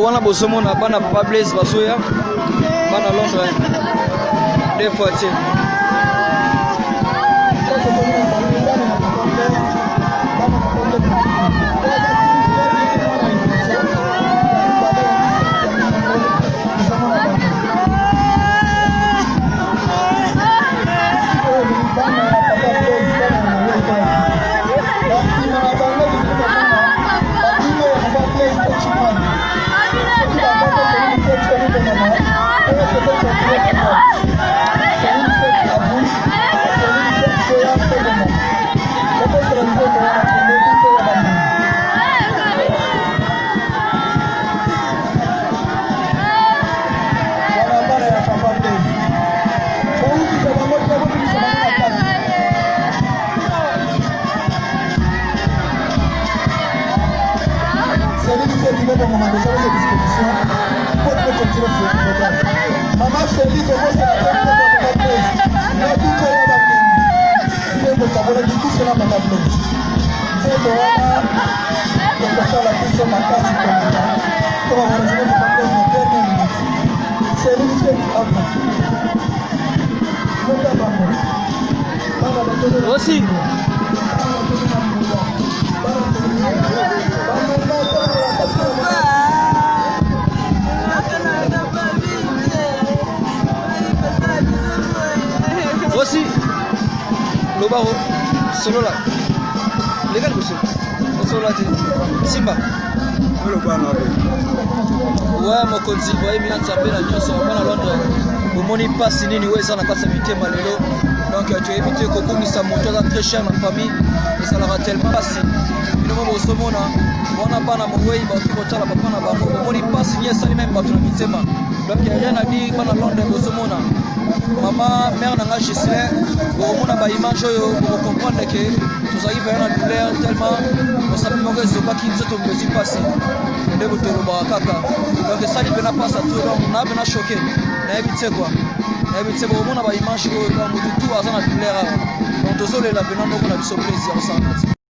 wana bosomona bana Papa Blaise basoya bana Londres des fois tiens aussi aussi loba solo la legal monsieur solo la simba le bana wa mokonzi wa emi antsambela nyoso bana Londres omoni pasi nini weza na kasa mitema lelo donc tu as évité que komisa moto za très cher na famille et ça leur tellement passé bino mo somona bona bana mowei ba kibotala papa na bango omoni pasi nyesa ni même ba tuna mitema donc il y a rien à dire bana Londres mo somona mama mère nanga Gislain omona ba image yo pour comprendre que tous arrivent à une douleur tellement on s'appelle mauvais so pas qui nzoto mbezi passé nde botolo ba kaka donc ça il vient passer tout donc on a bien choqué na éviter quoi na éviter bon on a ba image yo ba mutu tout azana douleur donc tozolela benando ko na biso plaisir ça